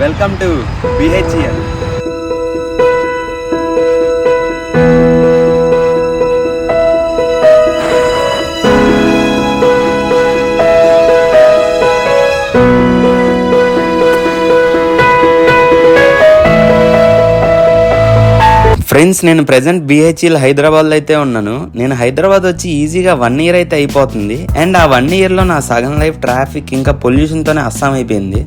Welcome to BHEL. Friends, నేను present BHEL హైదరాబాద్లో అయితే ఉన్నాను. నేను హైదరాబాద్ వచ్చి ఈజీగా 1 year అయితే అయిపోతుంది. అండ్ ఆ 1 yearలో నా సగం లైఫ్ ట్రాఫిక్ ఇంకా పొల్యూషన్తోనే అస్సాం అయిపోయింది.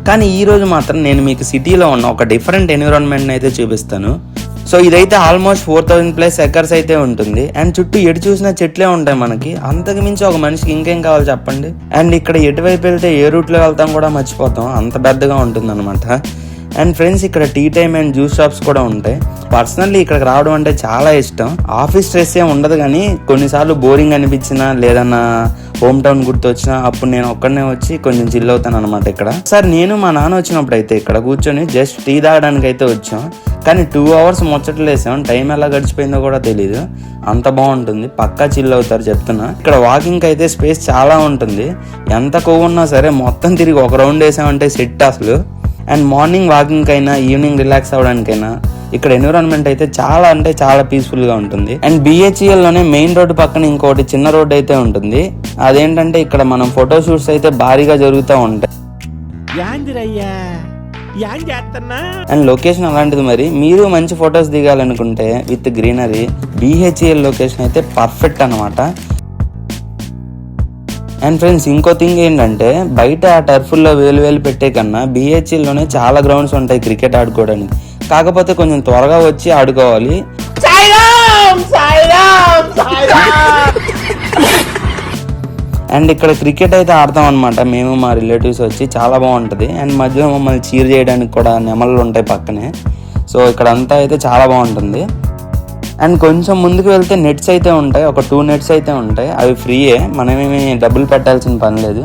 కానీ ఈరోజు మాత్రం నేను మీకు సిటీలో ఉన్న ఒక డిఫరెంట్ ఎన్విరాన్మెంట్ని అయితే చూపిస్తాను. సో ఇదైతే ఆల్మోస్ట్ 4000+ ఎకర్స్ అయితే ఉంటుంది. అండ్ చుట్టూ ఎటు చూసినా చెట్లే ఉంటాయి మనకి. అంతకు మించి ఒక మనిషికి ఇంకేం కావాలి చెప్పండి. అండ్ ఇక్కడ ఎటువైపు వెళ్తే ఏ రూట్లో వెళ్తాం కూడా మర్చిపోతాం, అంత పెద్దగా ఉంటుంది అనమాట. అండ్ ఫ్రెండ్స్, ఇక్కడ tea time and juice shops కూడా ఉంటాయి. పర్సనల్లీ ఇక్కడికి రావడం అంటే చాలా ఇష్టం. ఆఫీస్ స్ట్రెస్ ఏం ఉండదు, కానీ కొన్నిసార్లు బోరింగ్ అనిపించినా లేదన్నా హోమ్ టౌన్ గుర్తొచ్చినా అప్పుడు నేను ఒక్కడనే వచ్చి కొంచెం చిల్ అవుతాను అనమాట. ఇక్కడ సార్ నేను మా నాన్న వచ్చినప్పుడు అయితే ఇక్కడ కూర్చొని జస్ట్ టీ తాగడానికి అయితే వచ్చాం. కానీ 2 hours ముచ్చట్లు వేసాం. టైం ఎలా గడిచిపోయిందో కూడా తెలీదు. అంత బాగుంటుంది, పక్కా చిల్ అవుతారు చెప్తున్నా. ఇక్కడ వాకింగ్ అయితే స్పేస్ చాలా ఉంటుంది. ఎంత కొవ్వున్నా సరే మొత్తం తిరిగి ఒక రౌండ్ వేసామంటే సెట్ అసలు. అండ్ మార్నింగ్ వాకింగ్ అయినా ఈవినింగ్ రిలాక్స్ అవ్వడానికైనా ఇక్కడ ఎన్విరాన్మెంట్ అయితే చాలా అంటే చాలా పీస్ఫుల్ గా ఉంటుంది. అండ్ BHEL లోనే మెయిన్ రోడ్డు పక్కన ఇంకోటి చిన్న రోడ్డు అయితే ఉంటుంది. అదేంటంటే ఇక్కడ మనం ఫోటో షూట్స్ అయితే భారీగా జరుగుతూ ఉంటాయి. అండ్ లొకేషన్ అలాంటిది. మరి మీరు మంచి ఫొటోస్ దిగాలనుకుంటే విత్ గ్రీనరీ BHEL లొకేషన్ అయితే పర్ఫెక్ట్ అనమాట. అండ్ ఫ్రెండ్స్, ఇంకో థింగ్ ఏంటంటే బయట టర్ఫుల్లో వేలు పెట్టే కన్నా BHEL లోనే చాలా గ్రౌండ్స్ ఉంటాయి క్రికెట్ ఆడుకోవడానికి. కాకపోతే కొంచెం త్వరగా వచ్చి ఆడుకోవాలి. అండ్ ఇక్కడ క్రికెట్ అయితే ఆడతాం అనమాట మేము మా రిలేటివ్స్ వచ్చి. చాలా బాగుంటుంది. అండ్ మధ్యలో మమ్మల్ని చీర్ చేయడానికి కూడా నెమళ్ళు ఉంటాయి పక్కనే. సో ఇక్కడ అంతా అయితే చాలా బాగుంటుంది. అండ్ కొంచెం ముందుకు వెళ్తే నెట్స్ అయితే ఉంటాయి. ఒక 2 nets అయితే ఉంటాయి. అవి ఫ్రీయే, మనమేమి డబ్బులు పెట్టాల్సిన పని లేదు.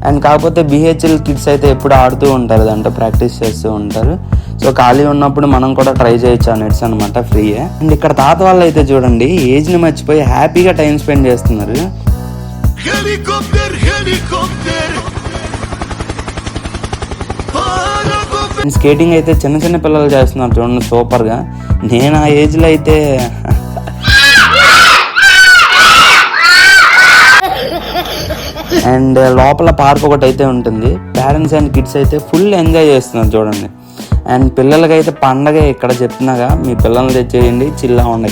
అండ్ కాకపోతే BHEL కిడ్స్ అయితే ఎప్పుడు ఆడుతూ ఉంటారు, దాంట్లో ప్రాక్టీస్ చేస్తూ ఉంటారు. సో ఖాళీ ఉన్నప్పుడు మనం కూడా ట్రై చేయొచ్చు ఆ నెట్స్ అనమాట, ఫ్రీయే. అండ్ ఇక్కడ తాత వాళ్ళు అయితే చూడండి ఏజ్ని మర్చిపోయి హ్యాపీగా టైం స్పెండ్ చేస్తున్నారు. స్కేటింగ్ అయితే చిన్న చిన్న పిల్లలు చేస్తున్నారు చూడండి, సూపర్ గా. నేను ఆ ఏజ్ లో అయితే అండ్ లోపల పార్క్ ఒకటి అయితే ఉంటుంది. పేరెంట్స్ అండ్ కిడ్స్ అయితే ఫుల్ ఎంజాయ్ చేస్తున్నారు చూడండి. అండ్ పిల్లలకైతే పండగ ఇక్కడ. చెప్తున్నాగా మీ పిల్లల్ని తెచ్చేయండి, చిల్ అవ్వండి.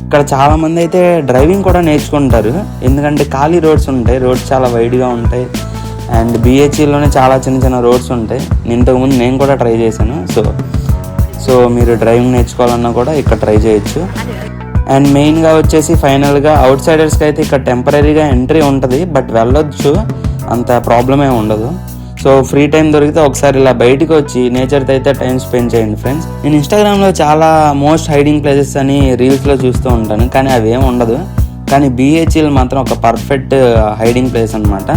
ఇక్కడ చాలా మంది అయితే డ్రైవింగ్ కూడా నేర్చుకుంటారు, ఎందుకంటే ఖాళీ రోడ్స్ ఉంటాయి. రోడ్స్ చాలా వైడ్గా ఉంటాయి. అండ్ BHEL లోనే చాలా చిన్న చిన్న రోడ్స్ ఉంటాయి. ఇంతకుముందు నేను కూడా ట్రై చేశాను. సో మీరు డ్రైవింగ్ నేర్చుకోవాలన్నా కూడా ఇక్కడ ట్రై చేయొచ్చు. అండ్ మెయిన్గా వచ్చేసి ఫైనల్గా అవుట్ సైడర్స్కి అయితే ఇక్కడ టెంపరీగా ఎంట్రీ ఉంటుంది, బట్ వెళ్ళొచ్చు, అంత ప్రాబ్లమే ఉండదు. సో ఫ్రీ టైం దొరికితే ఒకసారి ఇలా బయటకు వచ్చి నేచర్తో అయితే టైం స్పెండ్ చేయండి ఫ్రెండ్స్. నేను ఇన్స్టాగ్రామ్లో చాలా మోస్ట్ హైడింగ్ ప్లేసెస్ అని రీల్స్లో చూస్తూ ఉంటాను, కానీ అవేం ఉండదు. కానీ BHEL మాత్రం ఒక పర్ఫెక్ట్ హైడింగ్ ప్లేస్ అనమాట.